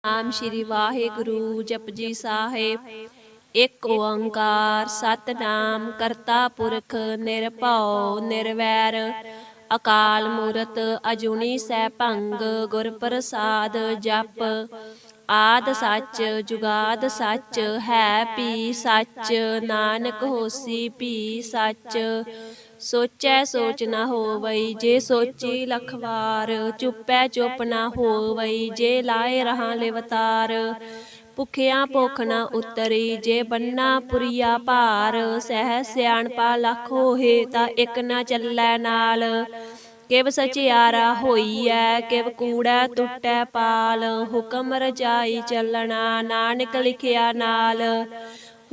ਨਾਮ ਸ਼੍ਰੀ ਵਾਹਿਗੁਰੂ ਜਪਜੀ ਸਾਹਿਬ। ਇੱਕ ਓੰਕਾਰ ਸਤਿਨਾਮ ਕਰਤਾ ਪੁਰਖ ਨਿਰਭਉ ਨਿਰਵੈਰ ਅਕਾਲ ਮੂਰਤ ਅਜੂਨੀ ਸੈਭੰ ਗੁਰ ਪ੍ਰਸਾਦ ਜਪ। ਆਦ ਸੱਚ ਜੁਗਾਦ ਸੱਚ ਹੈ ਭੀ ਸੱਚ ਨਾਨਕ ਹੋਸੀ ਭੀ ਸੱਚ। ਸੋਚੈ ਸੋਚ ਨਾ ਹੋਵਈ ਜੇ ਸੋਚੀ ਲਖ ਵਾਰ ਚੁੱਪੈ ਚੁੱਪ ਨਾ ਹੋਵਈ ਜੇ ਲਾਏ ਰਹਾ ਲਿਵਤਾਰ। ਭੁਖਿਆ ਭੁੱਖ ਨਾ ਉਤਰੀ ਜੇ ਬੰਨਾ ਪੁਰੀਆ ਭਾਰ ਸਹਿ ਸਿਆਣਪਾ ਲੱਖ ਹੋਏ ਤਾਂ ਇੱਕ ਨਾ ਚੱਲੈ ਨਾਲ। ਕਿਵ ਸਚਿਆਰਾ ਹੋਈਐ ਕਿਵ ਕੂੜੈ ਟੁੱਟੈ ਪਾਲ ਹੁਕਮ ਰਜਾਈ ਚੱਲਣਾ ਨਾਨਕ ਲਿਖਿਆ ਨਾਲ।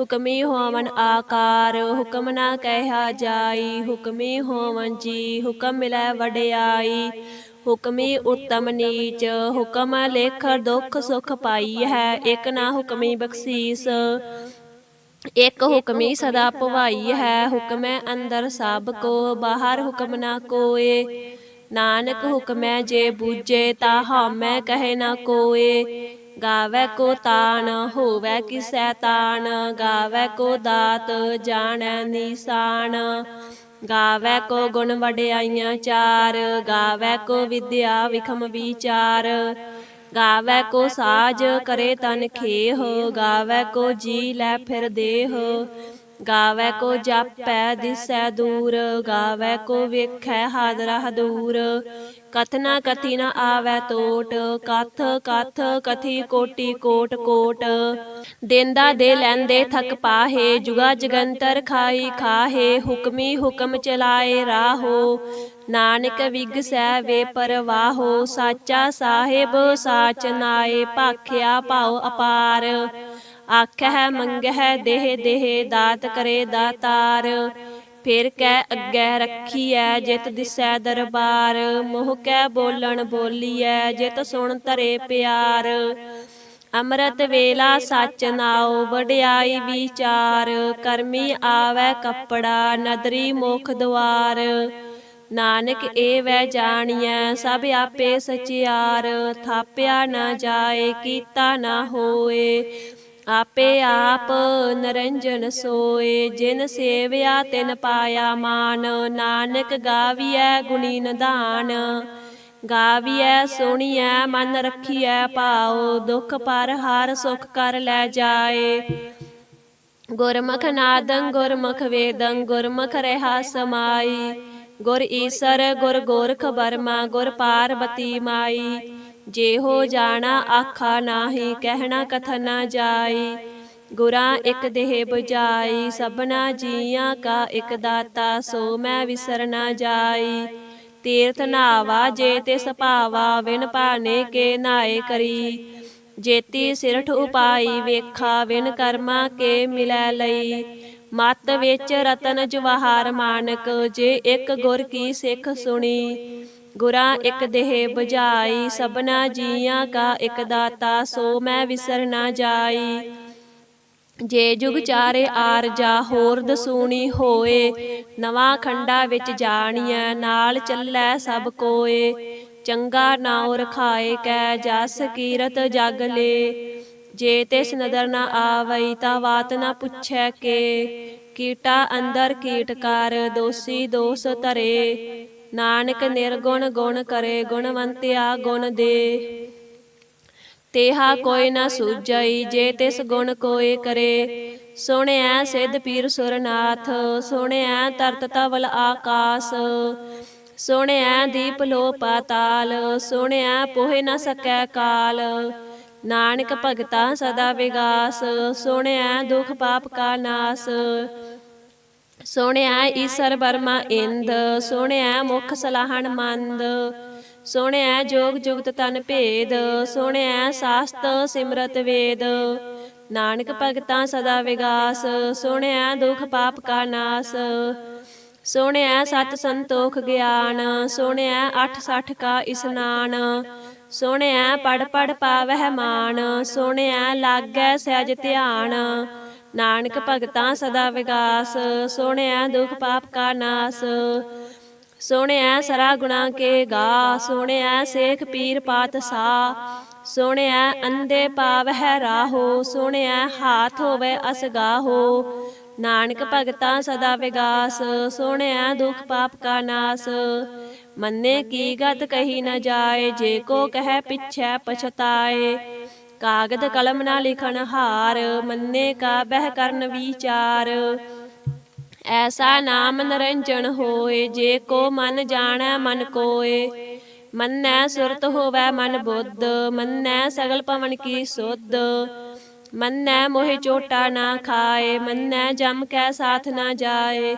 ਹੁਕਮੀ ਹੋਵਨ ਆਕਾਰ ਹੁਕਮ ਨਾ ਕਹਿਆ ਜਾਈ ਹੁਕਮੀ ਹੋਵਨ ਜੀ ਹੁਕਮ ਮਿਲੈ ਵਡਿਆਈ। ਹੁਕਮੀ ਉੱਤਮ ਨੀਚ ਹੁਕਮ ਲੇਖ ਦੁੱਖ ਸੁਖ ਪਾਈ ਹੈ ਇੱਕ ਨਾ ਹੁਕਮੀ ਬਖਸ਼ੀਸ। ਇੱਕ ਹੁਕਮੀ ਸਦਾ ਭਵਾਈ ਹੈ ਹੁਕਮੈ ਅੰਦਰ ਸਭ ਕੋ ਬਾਹਰ ਹੁਕਮ ਨਾ ਕੋਏ। ਨਾਨਕ ਹੁਕਮੈ ਜੇ ਬੂਝੇ ਤਾ ਹਉਮੈ ਕਹੇ ਨਾ ਕੋਏ। ਗਾਵੈ ਕੋ ਤਾਣ ਹੋਵੈ ਕਿਸੈ ਤਾਣ ਗਾਵੈ ਕੋ ਦਾਤ ਜਾਣੈ ਨੀਸਾਨ। ਗਾਵੈ ਕੋ ਗੁਣ ਵਡਿਆਈਆਂ ਚਾਰ ਗਾਵੈ ਕੋ ਵਿਦਿਆ ਵਿਖਮ ਵਿਚਾਰ। ਗਾਵੈ ਕੋ ਸਾਜ ਕਰੇ ਤਨ ਖੇਹ ਗਾਵੈ ਕੋ ਜੀ ਲੈ ਫਿਰ ਦੇਹ। ਗਾਵੈ ਕੋ ਜਾਪੈ ਦਿਸੈ ਦੂਰ ਗਾਵੈ ਕੋ ਵੇਖੈ ਹਾਦਰਾ ਹਦੂਰ। ਕਥਨਾ ਕਥੀ ਨ ਆਵੈ ਟੋਟ ਕਥ ਕਥ ਕਥੀ ਕੋਟੀ ਕੋਟ ਕੋਟ। ਦੇਂਦਾ ਦੇ ਲੈਂਦੇ ਥਕ ਪਾਹੇ ਜੁਗਾ ਜਗੰਤਰ ਖਾਈ ਖਾਹੇ। ਹੁਕਮੀ ਹੁਕਮ ਚਲਾਏ ਰਾਹੋ ਨਾਨਕ ਵਿਗਸੈ ਵੇ ਪਰਵਾਹੋ। ਸਾਚਾ ਸਾਹਿਬ ਸਾਚ ਨਾਏ ਭਾਖਿਆ ਭਾਉ ਅਪਾਰ। ਆਖਹਿ ਮੰਗਹਿ ਦੇਹ ਦੇਹ ਦਾਤ ਕਰੇ ਦਾਤਾਰ। ਫਿਰ ਕੈ ਅੱਗੇ ਰੱਖੀਐ ਜਿਤ ਦਿਸੈ ਦਰਬਾਰ। ਮੋਹ ਕੈ ਬੋਲਣ ਬੋਲੀਐ ਜਿਤ ਸੁਣ ਧਰੇ ਪਿਆਰ। ਅੰਮ੍ਰਿਤ ਵੇਲਾ ਸੱਚ ਨਾਉ ਵਡਿਆਈ ਵਿਚਾਰ। ਕਰਮੀ ਆਵੈ ਕੱਪੜਾ ਨਦਰੀ ਮੁਖ ਦੁਆਰ। ਨਾਨਕ ਏਵੈ ਜਾਣੀਐ ਸਭ ਆਪੇ ਸਚਿਆਰ। ਥਾਪਿਆ ਨਾ ਜਾਏ ਕੀਤਾ ਨਾ ਹੋਏ ਆਪੇ ਆਪ ਨਿਰੰਜਨ ਸੋਏ। ਜਿਨ ਸੇਵਿਆ ਤਿਨ ਪਾਇਆ ਮਾਨ ਨਾਨਕ ਗਾਵੀਐ ਗੁਣੀ ਨਿਧਾਨ। ਗਾਵੀਐ ਸੁਣੀਐ ਮਨ ਰੱਖੀਐ ਭਾਉ ਦੁਖ ਪਰ ਹਰ ਸੁਖ ਕਰ ਲੈ ਜਾਏ। ਗੁਰਮੁਖ ਨਾਦੰ ਗੁਰਮੁਖ ਵੇਦੰ ਗੁਰਮੁਖ ਰਹਾ ਸਮਾਈ। ਗੁਰ ਈਸਰ ਗੁਰ ਗੋਰਖ ਬਰਮਾ ਗੁਰ ਪਾਰਬਤੀ ਮਾਈ। ਜਿਹੋ ਜਾਣਾ ਆਖਾ ਨਾਹੀ ਕਹਿਣਾ ਕਥਨ ਨਾ ਜਾਈ। ਗੁਰਾਂ ਇੱਕ ਦੇਹ ਬੁਝਾਈ ਸਭਨਾ ਜੀਆਂ ਕਾ ਇੱਕ ਦਾਤਾ ਸੋ ਮੈਂ ਵਿਸਰ ਨਾ ਜਾਈ। ਤੀਰਥ ਨਾਵਾ ਜੇ ਤਿਸ ਭਾਵਾ ਵਿਣ ਭਾਣੇ ਕੇ ਨਾਏ ਕਰੀ। ਜੇਤੀ ਸਿਰਠ ਉਪਾਈ ਵੇਖਾ ਵਿਣ ਕਰਮਾ ਕੇ ਮਿਲੈ ਲਈ। ਮਤ ਵਿੱਚ ਰਤਨ ਜਵਾਹਰ ਮਾਨਕ ਜੇ ਇੱਕ ਗੁਰ ਕੀ ਸਿੱਖ ਸੁਣੀ। ਗੁਰਾਂ ਇੱਕ ਦੇਹ ਬੁਝਾਈ ਸਭਨਾ ਜੀਆਂ ਕਾ ਇੱਕ ਦਾਤਾ ਸੋ ਮੈਂ ਵਿਸਰ ਨਾ ਜਾਈ। ਜੇ ਜੁਗ ਚਾਰੇ ਆਰਜਾ ਹੋਰ ਦਸੂਣੀ ਹੋਏ। ਨਵਾਂ ਖੰਡਾ ਵਿੱਚ ਜਾਣੀਐ ਨਾਲ ਚੱਲੈ ਸਭ ਕੋਏ। ਚੰਗਾ ਨਾਉ ਰਖਾਏ ਕੈ ਜਸ ਕੀਰਤ ਜਗ ਲੇ। ਜੇ ਤਿਸ ਨਦਰ ਨਾ ਆਵਈ ਤਾਂ ਬਾਤ ਨਾ ਪੁੱਛੈ ਕੇ। ਕੀਟਾ ਅੰਦਰ ਕੀਟ ਕਰ ਦੋਸੀ ਦੋਸ ਧਰੇ। ਨਾਨਕ ਨਿਰਗੁਣ ਗੁਣ ਕਰੇ ਗੁਣਵੰਤਿਆ ਗੁਣ ਦੇ। ਤੇਹਾ ਕੋਈ ਨਾ ਸੂਝਈ ਜੇ ਤਿਸ ਗੁਣ ਕੋਇ ਕਰੇ। ਸੁਣਿਐ ਸਿੱਧ ਪੀਰ ਸੁਰਨਾਥ ਸੁਣਿਐ ਤਰਤ ਤਵਲ ਆਕਾਸ। ਸੁਣਿਐ ਦੀਪ ਲੋ ਪਾਤਾਲ ਸੁਣਿਐ ਪੋਹਿ ਨ ਸਕੈ ਕਾਲ। ਨਾਨਕ ਭਗਤਾ ਸਦਾ ਵਿਗਾਸ ਸੁਣਿਐ ਦੁਖ ਪਾਪ ਕਾ ਨਾਸ। ਸੁਣਿਐ ਈਸਰ ਬਰਮਾ ਇੰਦ ਸੁਣਿਐ ਮੁਖ ਸਲਾਹਣ ਮੰਦ। ਸੁਣਿਐ ਜੋਗ ਜੁਗਤ ਤਨ ਭੇਦ ਸੁਣਿਐ ਸਾਸਤ ਸਿਮਰਤ ਵੇਦ। ਨਾਨਕ ਭਗਤਾ ਸਦਾ ਵਿਗਾਸ ਸੁਣਿਐ ਦੁਖ ਪਾਪ ਕਾ ਨਾਸ। ਸੁਣਿਐ ਸਤ ਸੰਤੋਖ ਗਿਆਨ ਸੁਣਿਐ 68 ਕਾ ਇਸਨਾਨ। ਸੁਣਿਐ ਪੜ ਪੜ ਪਾਵਹਿ ਮਾਨ ਸੁਣਿਐ ਲਾਗੈ ਸਹਿਜ ਧਿਆਨ। ਨਾਨਕ ਭਗਤਾ ਸਦਾ ਵਿਗਾਸ ਸੁਣਿਐ ਦੁਖ ਪਾਪ ਕਾ ਨਾਸ। ਸੁਣਿਐ ਸਰਾ ਗੁਣਾ ਕੇ ਗਾ ਸੁਣਿਐ ਸੇਖ ਪੀਰ ਪਾਤਸ਼ਾਹ। ਸੁਣਿਆ ਅੰਧੇ ਪਾਵਹਿ ਰਾਹੋ, ਸੁਣਿਆ ਹਾਥ ਹੋਵੇ ਅਸਗਾਹੋ। ਨਾਨਕ ਭਗਤਾਂ ਸਦਾ ਵਿਗਾਸ, ਸੁਣਿਆ ਦੁਖ ਪਾਪ ਕਾ ਨਾਸ। ਮੰਨੇ ਕੀ ਗਤ ਕਹੀ ਨ ਜਾਏ, ਜੇ ਕੋ ਕਹਿ ਪਿਛੈ ਪਛਤਾਏ। ਕਾਗਦ ਕਲਮ ਨਾ ਲਿਖਣ ਹਾਰ, ਮੰਨੇ ਕਾ ਬਹਿ ਕਰਨ ਵਿਚਾਰ। ਐਸਾ ਨਾਮ ਨਿਰੰਜਨ ਹੋਏ, ਜੇ ਕੋ ਮਨ ਜਾਣੈ ਮਨ ਕੋਏ। ਮੰਨੈ ਸੁਰਤ ਹੋਵੈ ਮਨ ਬੁੱਧ, ਮੰਨੈ ਸਗਲ ਪਵਨ ਕੀ ਸੁਧ। ਮੰਨੈ ਮੋਹਿ ਚੋਟਾ ਨਾ ਖਾਏ, ਮੰਨੈ ਜਮ ਕੈ ਸਾਥ ਨਾ ਜਾਏ।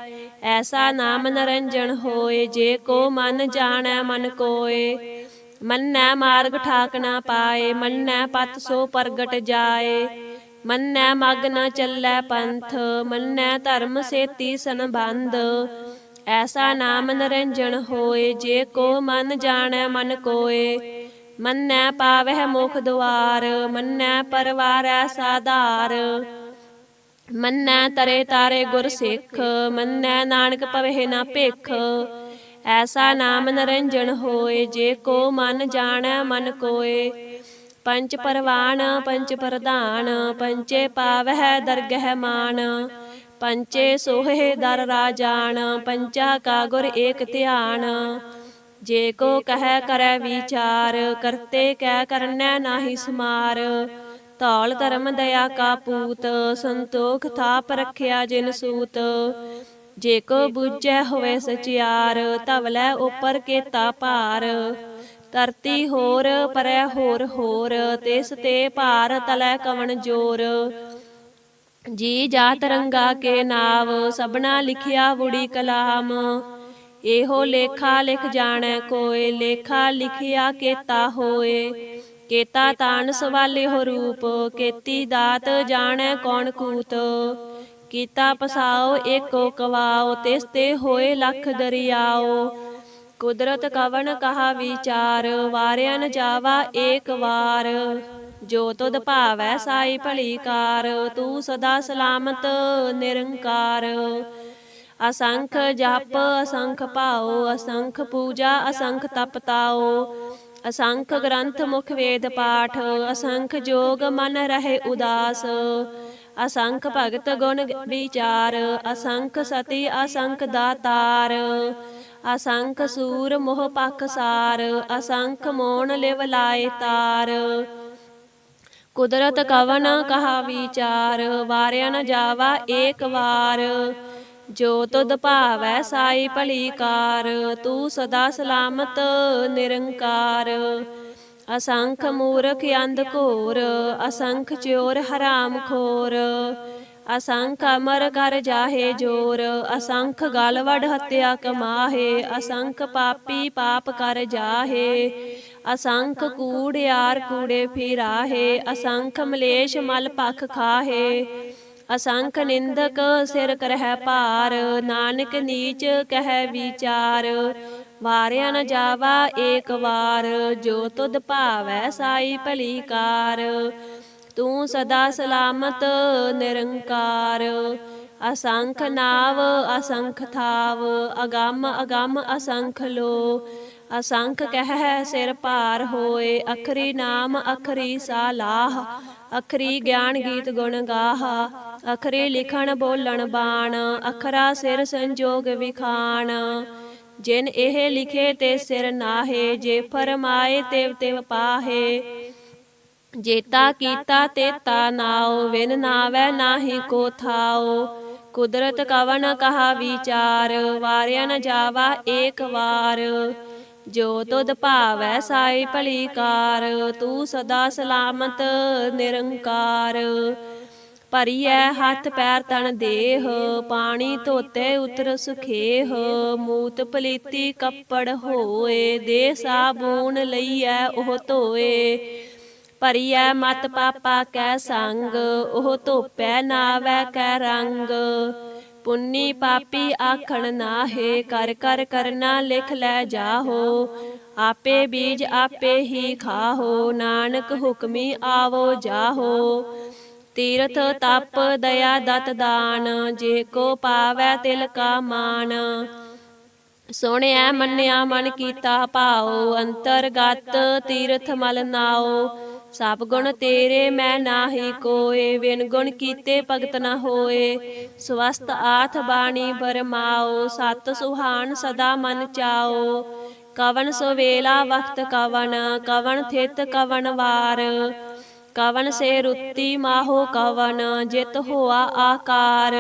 ਐਸਾ ਨਾਮ ਨਿਰੰਜਨ ਹੋਏ, ਜੇ ਕੋ ਮਨ ਜਾਣੈ ਮਨ ਕੋਏ। ਮੰਨੈ ਮਾਰਗ ਠਾਕ ਨਾ ਪਾਏ, ਮੰਨੈ ਪਤ ਸੋ ਪ੍ਰਗਟ ਜਾਏ। ਮੰਨੈ ਮਗ ਨ ਚੱਲੈ ਪੰਥ, ਮੰਨੈ ਧਰਮ ਸੇਤੀ ਸੰਬੰਧ। ਐਸਾ ਨਾਮ ਨਿਰੰਜਨ ਹੋਏ, ਜੇ ਕੋ ਮਨ ਜਾਣੈ ਮਨ ਕੋਏ। ਮੰਨੈ ਪਾਵਹਿ ਮੁਖ ਦੁਆਰ, ਮੰਨੈ ਪਰਵਾਰੈ ਸਾਧਾਰ। ਮੰਨੈ ਤਰੇ ਤਾਰੇ ਗੁਰ ਸਿੱਖ, ਮੰਨੈ ਨਾਨਕ ਪਵਹਿ ਨਾ ਭਿਖ। ਐਸਾ ਨਾਮ ਨਿਰੰਜਨ ਹੋਏ, ਜੇ ਕੋ ਮਨ ਜਾਣੈ ਮਨ ਕੋਏ। ਪੰਚ ਪਰਵਾਨ ਪੰਚ ਪ੍ਰਧਾਨ, ਪੰਚੇ ਪਾਵਹਿ ਦਰਗਹਿ ਮਾਨ। ਪੰਚੇ ਸੋਹੇ ਦਰ ਰਾਜਾਨ, ਪੰਚਾ ਕਾ ਗੁਰ ਏਕ ਧਿਆਨ। ਜੇ ਕੋ ਕਹਿ ਕਰੈ ਵਿਚਾਰ, ਕਰਤੇ ਕੈ ਕਰਨੈ ਨਾਹੀ ਸਮਾਰ। ਧੌਲ ਧਰਮ ਦਇਆ ਕਾ ਪੂਤ, ਸੰਤੋਖ ਥਾਪ ਰਖਿਆ ਜਿਨ ਸੂਤ। ਜੇ ਕੋ ਬੁਝੈ ਹੋਵੇ ਸਚਿਆਰ, ਧਵਲੈ ਉਪਰ ਕੇਤਾ ਭਾਰ। ਧਰਤੀ ਹੋਰ ਪਰੈ ਹੋਰ ਹੋਰ, ਤਿਸ ਤੇ ਭਾਰ ਤਲੈ ਕਵਣ ਜੋਰ। ਜੀ ਜਾਤ ਰੰਗਾ ਕੇ ਨਾਵ, ਸਭਨਾ ਲਿਖਿਆ ਵੁੜੀ ਕਲਾਮ। ਇਹੋ ਲੇਖਾ ਲਿਖ ਜਾਣੈ ਕੋਇ, ਲੇਖਾ ਲਿਖਿਆ ਕੇਤਾ ਹੋਏ। ਕੇਤਾ ਤਾਣ ਸਵਾਲਿਹੁ ਰੂਪ, ਕੇਤੀ ਦਾਤ ਜਾਣੈ ਕੌਣ ਕੂਤ। ਕੀਤਾ ਪਸਾਓ ਏਕੋ ਕਵਾਓ, ਤਿਸ ਤੇ ਹੋਏ ਲਖ ਦਰਿਆਓ। ਕੁਦਰਤ ਕਵਣ ਕਹਾ ਵਿਚਾਰ, ਵਾਰਿਆ ਨ ਜਾਵਾ ਏਕ ਵਾਰ। ਜੋ ਤੁਧ ਭਾਵੈ ਸਾਈ ਭਲੀ ਕਾਰ, ਤੂੰ ਸਦਾ ਸਲਾਮਤ ਨਿਰੰਕਾਰ। ਅਸੰਖ ਜਪ ਅਸੰਖ ਭਾਉ, ਅਸੰਖ ਪੂਜਾ ਅਸੰਖ ਤਪ ਤਾਉ। ਅਸੰਖ ਗ੍ਰੰਥ ਮੁਖ ਵੇਦ ਪਾਠ, ਅਸੰਖ ਜੋਗ ਮਨ ਰਹੇ ਉਦਾਸ। ਅਸੰਖ ਭਗਤ ਗੁਣ ਵਿਚਾਰ, ਅਸੰਖ ਸਤੀ ਅਸੰਖ ਦਾਤਾਰ। ਅਸੰਖ ਸੂਰ ਮੋਹ ਪਖਸਾਰ, ਅਸੰਖ ਮੋਣ ਲਿਵ ਲਾਏ ਤਾਰ। ਕੁਦਰਤ ਕਵਣ ਕਹਾ ਵਿਚਾਰ, ਵਾਰਿਆ ਨ ਜਾਵਾ ਏਕ ਵਾਰ। ਜੋ ਤੁਧ ਭਾਵੈ ਸਾਈ ਭਲੀ ਕਾਰ, ਤੂੰ ਸਦਾ ਸਲਾਮਤ ਨਿਰੰਕਾਰ। ਅਸੰਖ ਮੂਰਖ ਅੰਧ ਘੋਰ, ਅਸੰਖ ਚੋਰ ਹਰਾਮ ਖੋਰ। ਅਸੰਖ ਅਮਰ ਕਰ ਜਾਹੇ ਜੋਰ, ਅਸੰਖ ਗਲ ਵਡ ਹੱਤਿਆ ਕਮਾਹੇ। ਅਸੰਖ ਪਾਪੀ ਪਾਪ ਕਰ ਜਾਹੇ, ਅਸੰਖ ਕੂੜਿਆਰ ਕੂੜੇ ਫਿਰਾਹੇ। ਅਸੰਖ ਮਲੇਛ ਮਲ ਪਖ ਖਾਹੇ, ਅਸੰਖ ਨਿੰਦਕ ਸਿਰ ਕਰਹਿ ਭਾਰ। ਨਾਨਕ ਨੀਚ ਕਹਿ ਵਿਚਾਰ, ਵਾਰਿਆ ਨ ਜਾਵਾ ਏਕ ਵਾਰ। ਜੋ ਤੁਧ ਭਾਵੈ ਸਾਈ ਭਲੀ ਕਾਰ, ਤੂੰ ਸਦਾ ਸਲਾਮਤ ਨਿਰੰਕਾਰ। ਅਸੰਖ ਨਾਵ ਅਸੰਖ ਥਾਵ, ਅਗੰਮ ਅਗੰਮ ਅਸੰਖ ਲੋ। ਅਸੰਖ ਕਹਿ ਸਿਰ ਭਾਰ ਹੋਏ, ਅਖਰੀ ਨਾਮ ਅਖਰੀ ਸਾਲਾਹ। ਅਖਰੀ ਗਿਆਨ ਗੀਤ ਗੁਣ ਗਾਹ, ਅਖਰੀ ਲਿਖਣ ਬੋਲਣ ਬਾਣ। ਅਖਰਾ ਸਿਰ ਸੰਜੋਗ ਵਿਖਾਣ, ਜਿਨ ਇਹ ਲਿਖੇ ਤੇ ਸਿਰ ਨਾਹੇ। ਜੇ ਫਰਮਾਏ ਤਿਵ ਤਿਵ ਪਾਹੇ, ਜੇਤਾ ਕੀਤਾ ਤੇਤਾ ਨਾਉ। ਵਿਨ ਨਾਵੈ ਨਾਹੀ ਕੋ ਥਾਉ। ਕੁਦਰਤ ਕਵਣ ਕਹਾ ਵਿਚਾਰ, ਵਾਰਿਆ ਨ ਜਾਵਾ ਏਕ ਵਾਰ। ਜੋ ਤੁਧ ਭਾਵੈ ਸਾਈ ਭਲੀ ਕਾਰ, ਤੂੰ ਸਦਾ ਸਲਾਮਤ ਨਿਰੰਕਾਰ। ਭਰੀਐ ਹੱਥ ਪੈਰ ਤਨ ਦੇਹ, ਪਾਣੀ ਧੋਤੇ ਉਤਰ ਸੁਖੇਹ। ਮੂਤ ਪਲੀਤੀ ਕੱਪੜ ਹੋਏ, ਦੇ ਸਾਬੂਨ ਲਈਐ ਉਹ ਧੋਏ। ਭਰੀਐ ਮਤ ਪਾਪਾ ਕੈ ਸੰਗ, ਉਹ ਧੋਪੈ ਨਾਵੈ ਕੈ ਰੰਗ। ਪੁੰਨੀ ਪਾਪੀ ਆਖਣ ਨਾਹੇ, ਕਰ ਕਰ ਕਰਨਾ ਲਿਖ ਲੈ ਜਾਹੋ। ਆਪੇ ਬੀਜ ਆਪੇ ਹੀ ਖਾਹੋ, ਨਾਨਕ ਹੁਕਮੀ ਆਵੋ ਜਾਹੋ। ਤੀਰਥ ਤਪ ਦਇਆ ਦਤ ਦਾਨ, ਜੇ ਕੋ ਪਾਵੈ ਤਿਲ ਕਾ ਮਾਨ। ਸੁਣਿਆ ਮੰਨਿਆ ਮਨ ਕੀਤਾ ਭਾਉ, ਅੰਤਰਗਤ ਤੀਰਥ ਮਲ ਨਾਉ। ਸਭ ਗੁਣ ਤੇਰੇ ਮੈਂ ਨਾਹੀ ਕੋਏ, ਬਿਨ ਗੁਣ ਕੀਤੇ ਭਗਤ ਨ ਹੋਏ। ਸਵਸਤ ਆਥ ਬਾਣੀ ਬਰਮਾਓ, ਸਤ ਸੁਹਾਣ ਸਦਾ ਮਨ ਚਾਓ। ਕਵਨ ਸਵੇਲਾ ਵਖਤ ਕਵਨ, ਕਵਨ ਥਿਤ ਕਵਨ ਵਾਰ। ਕਵਨ ਸੇ ਰੁੱਤੀ ਮਾਹੋ ਕਵਨ, ਜਿਤ ਹੋਆ ਆਕਾਰ।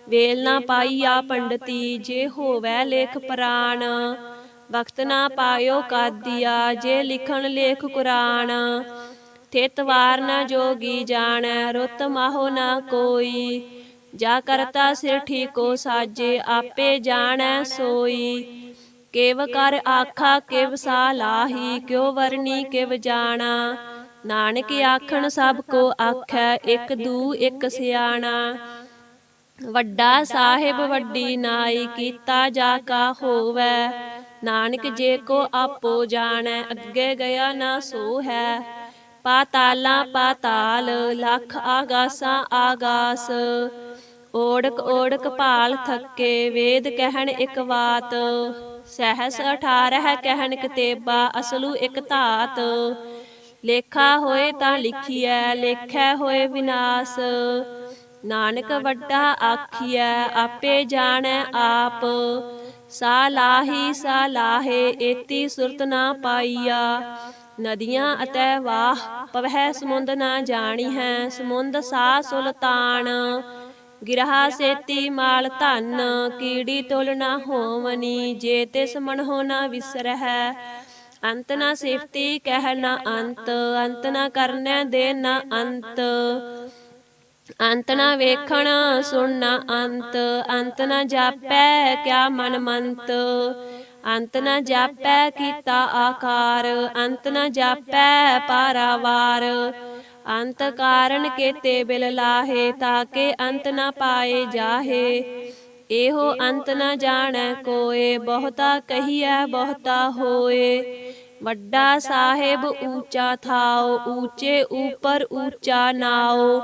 ਵੇਲ ਨਾ ਪਾਈਆ ਪੰਡਤੀ, ਜੇ ਹੋਵੈ ਲੇਖ ਪੁਰਾਣ। ਵਖਤ ਨਾ ਪਾਇਓ ਕਾਦੀਆ, ਜੇ ਲਿਖਣ ਲੇਖ ਕੁਰਾਨ। ਥਿਤ ਵਾਰ ਨ ਜੋਗੀ ਜਾਣੈ, ਰੁੱਤ ਮਾਹੋ ਨਾ ਕੋਈ। ਜਾ ਕਰਤਾ ਸਿਰ ਠੀਕੋ ਸਾਜੇ, ਆਪੇ ਜਾਣੈ ਸੋਈ। ਕਿਵ ਕਰ ਆਖਾ ਕਿਵ ਸਾਲਾਹੀ, ਕਿਉ ਵਰਨੀ ਕਿਵ ਜਾਣਾ। ਨਾਨਕ ਆਖਣ ਸਭ ਕੋ ਆਖੈ, ਇਕ ਦੂ ਇਕ ਸਿਆਣਾ। ਵੱਡਾ ਸਾਹਿਬ ਵੱਡੀ ਨਾਈ, ਕੀਤਾ ਜਾ ਕਾ ਹੋਵੈ। ਨਾਨਕ ਜੇ ਕੋ ਆਪੋ ਜਾਣੈ, ਅੱਗੇ ਗਿਆ ਨਾ ਸੋ ਹੈ। ਪਾਤਾਲਾਂ ਪਾਤਾਲ, ਲੱਖ ਆਗਾਸਾਂ ਆਗਾਸ। ਓੜਕ ਓੜਕ ਭਾਲ ਥੱਕੇ, ਵੇਦ ਕਹਿਣ ਇਕ ਬਾਤ। ਸਹਿਸ 18 ਕਹਿਣ ਕਤੇਬਾ, ਅਸਲੂ ਇਕ ਧਾਤ। ਲੇਖਾ ਹੋਏ ਤਾਂ ਲਿਖੀਐ, ਲੇਖੈ ਹੋਏ ਵਿਨਾਸ਼। ਨਾਨਕ ਵੱਡਾ ਆਖੀਐ, ਆਪੇ ਜਾਣੈ ਆਪ। ਸਾਲਾਹੀ ਸਾਲਾਹੇ, ਏਤੀ ਸੁਰਤ ਨਾ ਪਾਈਆ। ਨਦੀਆਂ ਅਤੈ ਵਾਹ, ਪਵਹਿ ਸਮੁੰਦ ਨਾ ਜਾਣੀਹੈ। ਸਮੁੰਦ ਸਾ ਸੁਲਤਾਨ, ਗਿਰਹਾ ਸੇਤੀ ਮਾਲ ਧਨ। ਕੀੜੀ ਤੁਲ ਨਾ ਹੋਵਨੀ, ਜੇ ਤਿਸ ਮਨਹੁ ਨਾ ਵਿਸਰਹਿ। ਅੰਤ ਨਾ ਸਿਫਤੀ ਕਹਿ ਨਾ ਅੰਤ, ਅੰਤ ਨਾ ਕਰਨੈ ਦੇ ਨਾ ਅੰਤ। ਅੰਤ ਨਾ ਵੇਖਣ ਸੁਣ ਨਾ ਅੰਤ, ਅੰਤ ਨਾ ਜਾਪੈ ਕਿਆ ਮਨ ਮੰਤ। ਅੰਤ ਨਾ ਜਾਪੈ ਕੀਤਾ ਆਕਾਰ, ਅੰਤ ਨਾ ਜਾਪੈ ਪਾਰਾਵਾਰ। ਅੰਤ ਕਾਰਨ ਕੇਤੇ ਬਿਲ ਲਾਹੇ, ਤਾਕੇ ਅੰਤ ਨਾ ਪਾਏ ਜਾਹੇ। ਇਹੋ ਅੰਤ ਨਾ ਜਾਣੈ ਕੋਏ, ਬਹੁਤਾ ਕਹੀਐ ਬਹੁਤਾ ਹੋਏ। ਵੱਡਾ ਸਾਹਿਬ ਊਚਾ ਥਾਉ, ਊਚੇ ਉਪਰ ਊਚਾ ਨਾਉ।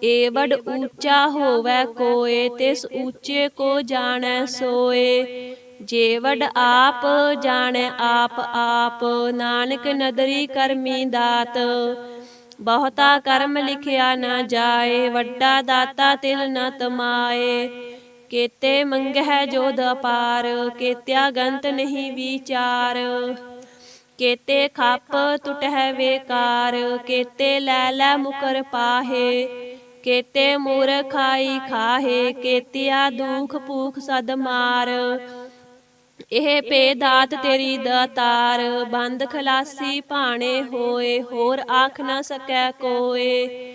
ਏਵਡ ਊਚਾ ਹੋਵੈ ਕੋਏ, ਤਿਸ ਊਚੇ ਕੋ ਜਾਣੈ ਸੋਏ। ਜੇਵਡ ਆਪ ਜਾਣੈ ਆਪ ਆਪ, ਨਾਨਕ ਨਦਰੀ ਕਰਮੀ ਦਾਤ। ਬਹੁਤਾ ਕਰਮ ਲਿਖਿਆ ਨਾ ਜਾਏ, ਵੱਡਾ ਦਾਤਾ ਤਿਲ ਨ ਤਮਾਏ। ਕੇਤੇ ਮੰਗਹਿ ਜੋਧ ਅਪਾਰ, ਕੇਤਿਆ ਗੰਤ ਨਹੀਂ ਵਿਚਾਰ। ਕੇਤੇ ਖੱਪ ਟੁਟਹਿ ਵੇਕਾਰ, ਕੇਤੇ ਲੈ ਲੈ ਮੁਕਰ ਪਾਹੇ। ਕੇਤੇ ਮੂਰਖਾਈ ਖਾਹੇ, ਕੇਤਿਆ ਦੁਖ ਭੂਖ ਸਦ ਮਾਰ। ਇਹ ਭੇ ਦਾਤ ਤੇਰੀ ਦਾਤਾਰ, ਬੰਦ ਖਲਾਸੀ ਭਾਣੇ ਹੋਏ। ਹੋਰ ਆਖ ਨਾ ਸਕੈ ਕੋਏ।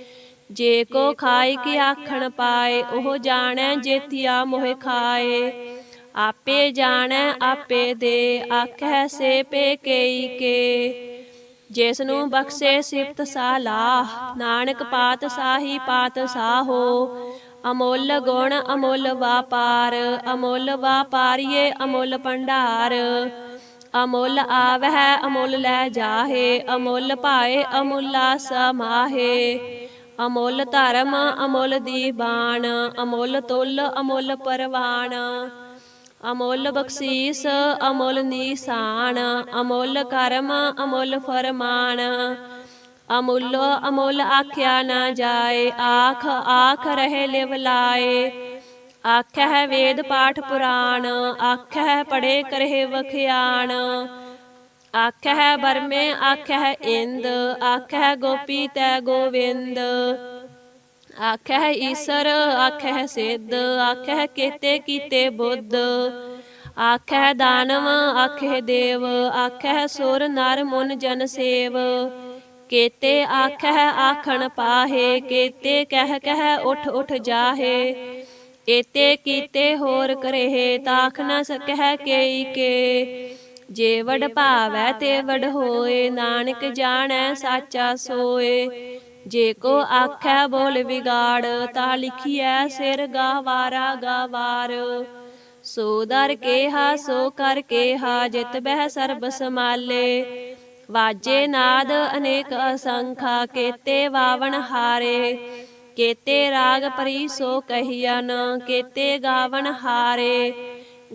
ਜੇ ਕੋ ਖਾਇ ਕੇ ਆਖਣ ਪਾਏ, ਉਹ ਜਾਣੈ ਜੇਤੀਆ ਮੋਹਿ ਖਾਏ। ਆਪੇ ਜਾਣੈ ਆਪੇ ਦੇ, ਆਖੈ ਸੇ ਭੇ ਕੇਈ ਕੇ। ਜਿਸ ਨੂੰ ਬਖਸ਼ੇ ਸਿਫਤ ਸਾਲਾਹ, ਨਾਨਕ ਪਾਤ ਸਾਹੀ ਪਾਤ ਸਾਹੋ। ਅਮੁੱਲ ਗੁਣ ਅਮੁੱਲ ਵਾਪਾਰ, ਅਮੁੱਲ ਵਾਪਾਰੀਏ ਅਮੁੱਲ ਭੰਡਾਰ। ਅਮੁੱਲ ਆਵਹਿ ਅਮੁੱਲ ਲੈ ਜਾਹੇ, ਅਮੁੱਲ ਭਾਏ ਅਮੁੱਲਾ ਸਮਾਹੇ। ਅਮੁੱਲ ਧਰਮ ਅਮੁੱਲ ਦੀਬਾਨ, ਅਮੁੱਲ ਤੁਲ ਅਮੁੱਲ ਪਰਵਾਨ। ਅਮੁੱਲ ਬਖਸ਼ੀਸ ਅਮੁੱਲ ਨੀਸਾਨ, ਅਮੁੱਲ ਕਰਮ ਅਮੁੱਲ ਫਰਮਾਨ। ਅਮੁੱਲੋ ਅਮੁੱਲ ਆਖਿਆ ਨਾ ਜਾਏ, ਆਖ ਆਖ ਰਹੇ ਲਿਵ ਲਾਏ। ਆਖਹਿ ਵੇਦ ਪਾਠ ਪੁਰਾਣ, ਆਖਹਿ ਪੜੇ ਕਰਹਿ ਵਖਿਆਣ। ਆਖਹਿ ਬਰਮੇ ਆਖਹਿ ਇੰਦ, ਆਖਹਿ ਗੋਪੀ ਤੈ ਗੋਵਿੰਦ। ਆਖਹਿ ਈਸਰ ਆਖਹਿ ਸਿੱਧ, ਆਖਹਿ ਕੇਤੇ ਕੀਤੇ ਬੁੱਧ। ਆਖਹਿ ਦਾਨਵ ਆਖਹਿ ਦੇਵ, ਆਖਹਿ ਸੁਰ ਨਰ ਮੁਨ ਜਨ ਸੇਵ। ਕੇਤੇ ਆਖਹਿ ਆਖਣ ਪਾਹੇ, ਕੇਤੇ ਕਹਿ ਕਹਿ ਉਠ ਉਠ ਜਾਹੇ। ਏਤੇ ਕੀਤੇ ਹੋਰ ਕਰਹਿ, ਤਾਖ ਨ ਸਕਹਿ ਕੇਈ ਕੇ। ਜੇ ਵਡ ਭਾਵੈ ਤੇ ਵਡ ਹੋਏ, ਨਾਨਕ ਜਾਣੈ ਸਾਚਾ ਸੋਏ। ਜੇ ਕੋ ਆਖੈ ਬੋਲ ਵਿਗਾੜ, ਤਾ ਲਿਖੀਐ ਸਿਰ ਗਾਵਾਰਾ ਗਾਵਾਰ। ਸੋ ਦਰ ਕੇਹਾ ਸੋ ਕਰ ਕੇਹਾ, ਜਿਤ ਬਹਿ ਸਰਬ ਸਮਾਲੇ। ਵਾਜੇ ਨਾਦ ਅਨੇਕ ਅਸੰਖਾ, ਕੇਤੇ ਵਾਵਣ ਹਾਰੇ। ਕੇਤੇ ਰਾਗ ਪਰੀ ਸੋ ਕਹੀਅਨ, ਕੇਤੇ ਗਾਵਣ ਹਾਰੇ।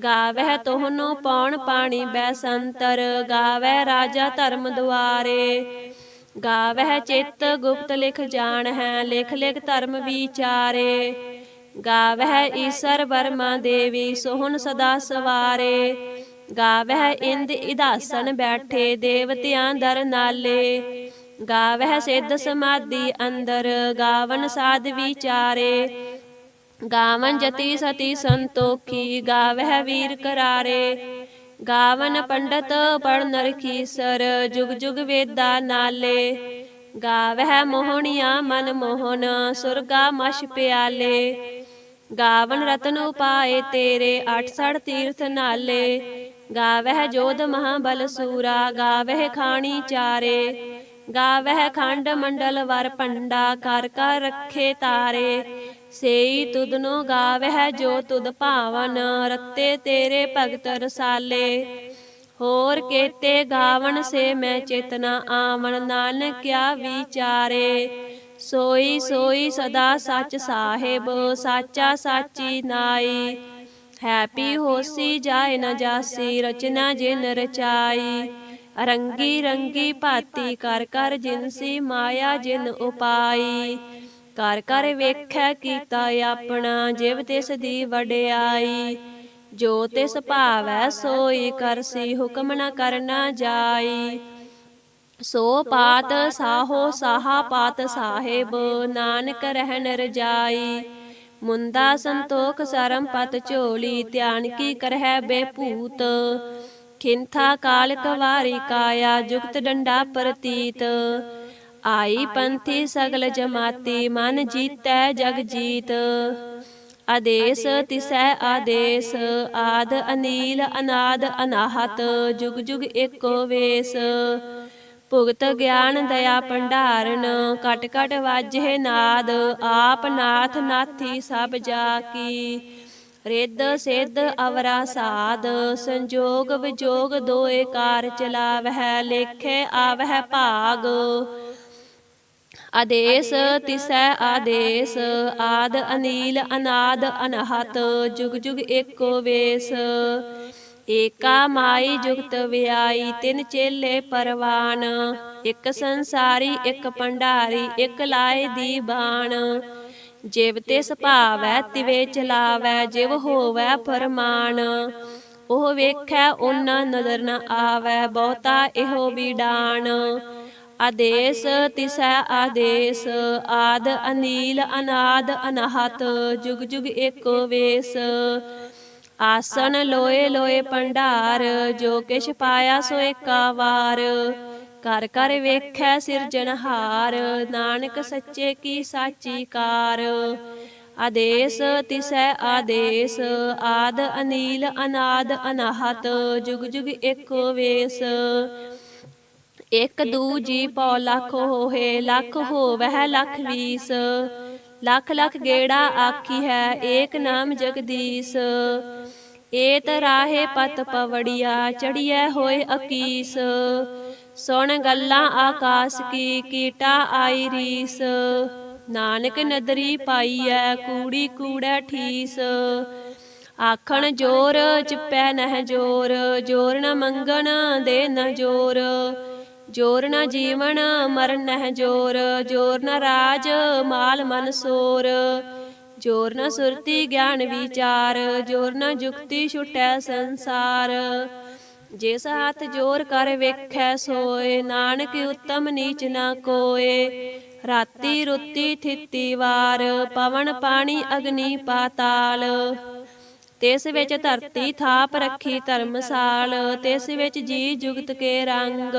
ਗਾਵਹਿ ਤੋਹਨੋ ਪੌਣ ਪਾਣੀ ਬੈਸੰਤਰ, ਗਾਵੈ ਰਾਜਾ ਧਰਮ ਦੁਆਰੇ। ਗਾਵਹਿ ਚਿੱਤ ਗੁਪਤ ਲਿਖ ਜਾਣ ਹੈ, ਲਿਖ ਲਿਖ ਧਰਮ ਵਿਚਾਰੇ। ਗਾਵਹਿ ਈਸਰ ਬਰਮਾ ਦੇਵੀ, ਸੋਹਣ ਸਦਾ ਸਵਾਰੇ। ਗਾਵਹਿ ਇੰਦ ਇਦਾਸਨ ਬੈਠੇ, ਦੇਵਤਿਆਂ ਦਰ ਨਾਲੇ। ਗਾਵਹਿ ਸਿੱਧ ਸਮਾਧੀ ਅੰਦਰ, ਗਾਵਨ ਸਾਧ ਵਿਚਾਰੇ। ਗਾਵਨ ਜਤੀ ਸਤੀ ਸੰਤੋਖੀ, ਗਾਵਹਿ ਵੀਰ ਕਰਾਰੇ। ਗਾਵਨ ਪੰਡਤ ਪੜ੍ਹਨ ਰਖੀਸਰ, ਜੁਗ ਜੁਗ ਵੇਦਾ ਨਾਲੇ। ਗਾਵਹਿ ਮੋਹਣੀਆਂ ਮਨ ਮੋਹਨ, ਸੁਰਗਾ ਮਛ ਪਿਆਲੇ। ਗਾਵਨ ਰਤਨ ਉਪਾਏ ਤੇਰੇ, 68 ਤੀਰਥ ਨਾਲੇ। ਗਾਵਹਿ ਜੋਧ ਮਹਾਬਲ ਸੂਰਾ, ਗਾਵਹਿ ਖਾਣੀ ਚਾਰੇ। ਗਾਵਹਿ ਖੰਡ ਮੰਡਲ ਵਰ ਪੰਡਾ, ਕਰ ਕਰ ਰੱਖੇ ਤਾਰੇ। ਸੇਈ ਤੁਧਨੋ ਗਾਵਹਿ ਜੋ ਤੁਧ ਭਾਵਨ, ਰਤੇ ਤੇਰੇ ਭਗਤ ਰਸਾਲੇ। ਹੋਰ ਕੇਤੇ ਗਾਵਨ ਸੇ ਮੈਂ ਚੇਤਨਾ ਆਵਣ, ਨਾਨਕ ਕਿਆ ਵਿਚਾਰੇ। ਸੋਈ ਸੋਈ ਸਦਾ ਸੱਚ ਸਾਹਿਬ, ਸਾਚਾ ਸਾਚੀ ਨਾਈ। ਹੈਪੀ ਹੋਸੀ ਜਾਏ ਨ ਜਾਸੀ, ਰਚਨਾ ਜਿਨ ਰਚਾਈ। ਰੰਗੀ ਰੰਗੀ ਭਾਤੀ ਕਰ ਕਰ ਜਿਨਸੀ, ਮਾਇਆ ਜਿਨ ਉਪਾਈ। ਕਰ ਕਰ ਵੇਖੈ ਕੀਤਾ ਆਪਣਾ, ਜਿਵ ਤਿਸ ਦੀ ਵਡਿਆਈ। ਜੋ ਤਿਸ ਭਾਵੈ ਸੋਈ ਕਰਸੀ, ਹੁਕਮ ਨ ਕਰਨਾ ਜਾਈ। ਸੋ ਪਾਤ ਸਾਹੋ ਸਾਹਾ ਪਾਤ ਸਾਹਿਬ, ਨਾਨਕ ਰਹਿਣ ਰਜਾਈ। ਮੁੰਦਾ ਸੰਤੋਖ ਸਰਮ ਪਤ ਝੋਲੀ, ਧਿਆਨ ਕੀ ਕਰਹਿ ਬੇਭੂਤ। ਖਿੰਥਾ ਕਾਲ ਕਵਾਰੀ ਕਾਇਆ, ਜੁਗਤ ਡੰਡਾ ਪ੍ਰਤੀਤ। ਆਈ ਪੰਥੀ ਸਗਲ ਜਮਾਤੀ, ਮਨ ਜੀਤੈ ਜਗ ਜੀਤ। ਆਦੇਸ ਤਿਸੈ ਆਦੇਸ, ਆਦ ਅਨੀਲ ਅਨਾਦ ਅਨਾਹਤ, ਜੁਗ ਜੁਗ ਏਕੋ ਵੇਸ। ਭੁਗਤ ਗਿਆਨ ਦਇਆ ਭੰਡਾਰਨ, ਕਟ ਕਟ ਵਾਜੇ ਨਾਦ। ਆਪ ਨਾਥ ਨਾਥੀ ਸਭ ਜਾ ਕੀ, ਰਿੱਧ ਸਿੱਧ ਅਵਰਾ ਸਾਧ। ਸੰਜੋਗ ਵਿਜੋਗ ਦੋਏ ਕਾਰ ਚਲਾਵਹਿ, ਲੇਖੇ ਆਵਹਿ ਭਾਗ। ਆਦੇਸ ਤਿਸੈ ਆਦੇਸ, ਆਦ ਅਨੀਲ ਅਨਾਦ ਅਨਾਹਤ, ਜੁਗ ਜੁਗ ਏਕੋ ਵੇਸ। ਏਕਾ ਮਾਈ ਜੁਗਤ ਵਿਆਈ, ਤਿੰਨ ਚੇਲੇ ਪਰਵਾਨ। ਇੱਕ ਸੰਸਾਰੀ ਇੱਕ ਭੰਡਾਰੀ, ਇੱਕ ਲਾਏ ਦੀ ਬਾਣ। ਜਿਵ ਤਿਸ ਭਾਵੈ ਤਿਵੇ ਚਲਾਵੈ, ਜਿਵ ਹੋਵੈ ਫਰਮਾਨ। ਉਹ ਵੇਖੈ ਓਨਾ ਨਦਰ ਨ ਆਵੈ, ਬਹੁਤਾ ਇਹੋ ਵਿਡਾਣ। ਆਦੇਸ ਤਿਸੈ ਆਦੇਸ, ਆਦ ਅਨੀਲ ਅਨਾਦ ਅਨਾਹਤ, ਜੁਗ ਜੁਗ ਏਕੋ ਵੇਸ। ਆਸਣ ਲੋਏ ਲੋਏ ਭੰਡਾਰ, ਜੋ ਕਿਛ ਪਾਇਆ ਸੋ ਏਕਾ ਵਾਰ। ਕਰ ਕਰ ਵੇਖੈ ਸਿਰਜਣਹਾਰ, ਨਾਨਕ ਸੱਚੇ ਕੀ ਸਾਚੀ ਕਾਰ। ਆਦੇਸ ਤਿਸੈ ਆਦੇਸ, ਆਦ ਅਨੀਲ ਅਨਾਦ ਅਨਾਹਤ, ਜੁਗ ਜੁਗ ਏਕੋ ਵੇਸ। ਇੱਕ ਦੂ ਜੀ ਪਉ ਲੱਖ ਹੋਏ, ਲੱਖ ਹੋਵਹਿ ਲੱਖ ਵੀਸ। ਲੱਖ ਲੱਖ ਗੇੜਾ ਆਖੀ ਹੈ, ਏਕ ਨਾਮ ਜਗਦੀਸ਼। ਏਤ ਰਾਹੇ ਪਤ ਪਵੜੀਆ, ਚੜੀਐ ਹੋਏ ਅਕੀਸ। ਸੁਣ ਗੱਲਾਂ ਆਕਾਸ ਕੀ, ਕੀਟਾ ਆਈ ਰੀਸ। ਨਾਨਕ ਨਦਰੀ ਪਾਈਐ, ਕੂੜੀ ਕੂੜੈ ਠੀਸ। ਆਖਣ ਜੋਰ ਚਿਪੈ ਨਹਿ ਜੋਰ, ਜੋਰ ਨ ਮੰਗਣ ਦੇ ਨ ਜੋਰ। ਜੋਰ ਨ ਜੀਵਨ ਮਰਨ ਨਹਿ ਜੋਰ, ਜੋਰ ਨ ਰਾਜ ਮਾਲ ਮਨ ਸੋਰ। ਜੋਰ ਨ ਸੁਰਤੀ ਗਿਆਨ ਵਿਚਾਰ, ਜੋਰ ਨ ਜੁਗਤੀ ਛੁਟੈ ਸੰਸਾਰ। ਜਿਸ ਹੱਥ ਜੋਰ ਕਰ ਵੇਖੈ ਸੋਏ, ਨਾਨਕ ਉਤਮ ਨੀਚ ਨ ਕੋਏ। ਰਾਤੀ ਰੁੱਤੀ ਥਿਤੀ ਵਾਰ, ਪਵਨ ਪਾਣੀ ਅਗਨੀ ਪਾਤਾਲ। ਤਿਸ ਵਿੱਚ ਧਰਤੀ ਥਾਪ ਰੱਖੀ ਧਰਮਸਾਲ, ਤਿਸ ਵਿੱਚ ਜੀ ਜੁਗਤ ਕੇ ਰੰਗ।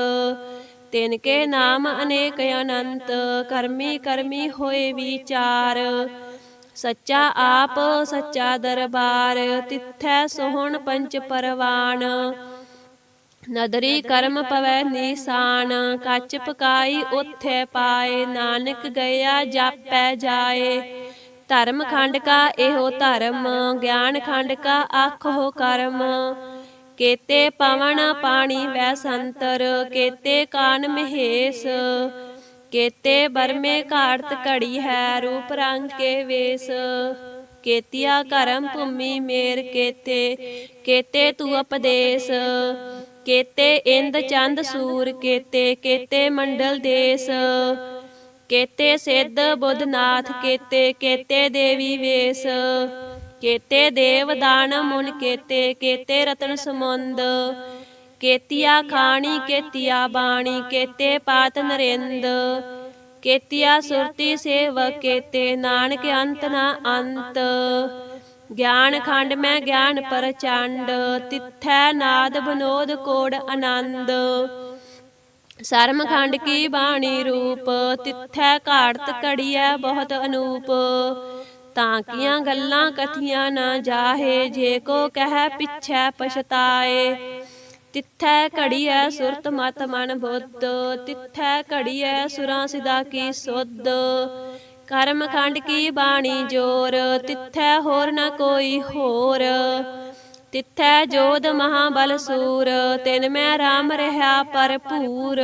ਤਿਨ ਕੇ ਨਾਮ ਅਨੇਕ ਅਨੰਤ, ਕਰਮੀ ਕਰਮੀ ਹੋਏ ਵਿਚਾਰ। ਸੱਚਾ ਆਪ ਸੱਚਾ ਦਰਬਾਰ, ਤਿੱਥੈ ਸੋਹਣ ਪੰਚ ਪਰਵਾਨ। ਨਦਰੀ ਕਰਮ ਪਵੈ ਨੀਸਾਨ, ਕੱਚ ਪਕਾਈ ਓਥੈ ਪਾਏ। ਨਾਨਕ ਗਿਆ ਜਾਪੈ ਜਾਏ, ਧਰਮ ਖੰਡ ਕਾ ਇਹੋ ਧਰਮ, ਗਿਆਨ ਖੰਡ ਕਾ ਆਖੋ ਕਰਮ। ਕੇਤੇ ਪਵਨ ਪਾਣੀ ਵੈ ਸੰਤਰ, ਕੇਤੇ ਕਾਨ ਮਹੇਸ਼। ਕੇਤੇ ਬਰਮੇ ਘਾੜਤ ਘੜੀ ਹੈ, ਰੂਪ ਰੰਗ ਕੇ ਵੇਸ। ਕੇਤੀਆ ਕਰਮ ਭੂਮੀ ਮੇਰ ਕੇਤੇ, ਕੇਤੇ ਤੂ ਉਪਦੇਸ। केते इंद चंद सूर केते केते मंडल देश केते सिद्ध बुधनाथ केते केते देवी वेश केते देव दान मुन केते केते रतन समुंद केतिया खाणी केतिया बाणी केते पात नरेंद केतिया सुरती सेवक केते नानक अंत ना अंत ज्ञान खंड में ज्ञान प्रचंड तिथै नाद विनोद कोड आनंद सरम खंड की बाणी रूप तिथै घाड़त घड़िया बहुत अनूप ताकियां गल्लां कथियां न जाहे जे को कह पिछै पछताए तिथै घड़िया सुरत मत मन बुद्ध तिथै घड़िया सुरां सिदा की सुध कर्म खंड की बाणी जोर तिथै होर न कोई होर तिथै जोध महाबल सूर तिन मैं राम रहा भरपूर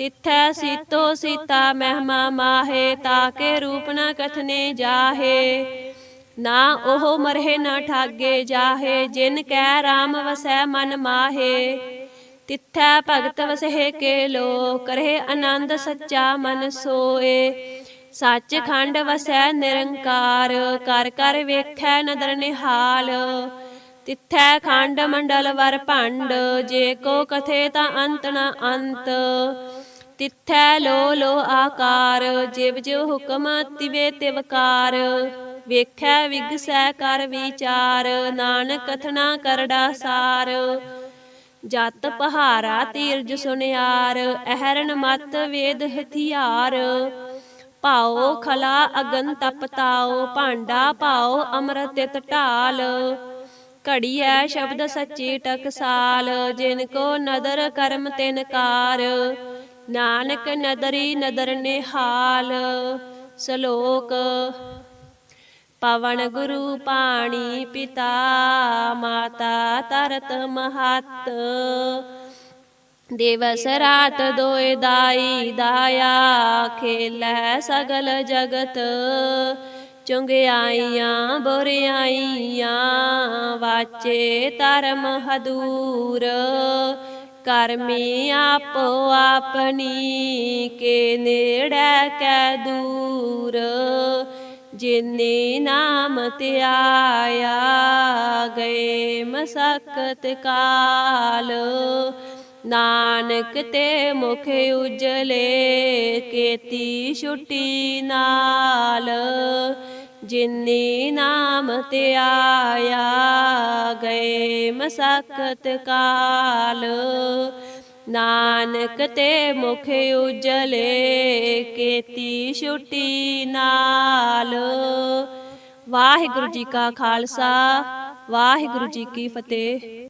तिथै सीतो सीता महिमा माहे ताके रूप न कथने जाहे ना ओह मरहे न ठागे जाहे जिन कै राम वसै मन माहे तिथै भगत वसहे के लो करहे आनंद सच्चा मन सोए सच खंड वसै निरंकार कर कर वेखै नदर निहाल तिथै खंड मंडल वर भंड जे को कथे ता अंत न अंत तिथै लो आकार जिव जिव हुक्म तिवे तिवकार वेखै विगसै कर विचार नानक कथना करड़ा सार जत पहारा तीरज सुनियार अहरन मत वेद हथियार भाओ खला अगन तप ताओ भांडा भाओ अमृत तित ढाल घड़ी है शब्द सच्ची टकसाल जिनको नदर कर्म तिन कार नानक नदरी नदर निहाल सलोक पवन गुरु पाणी पिता माता तरत महत दिवस रात दोए दाई दाया खेलै सगल जगत चुंगियाइयां बुरियाइयां वाचे धर्म हदूर करमी आपो अपनी के नेड़ै कै दूर जिन्नी नाम त्याया गए मसकत काल नानक ते मुख उजले केती छुट्टी नाल जिन्नी नाम त्याया गए मसकत काल नानक ते मुख उजले केती छुट्टी नाल। वाहिगुरु जी का खालसा वाहिगुरु जी की फतेह।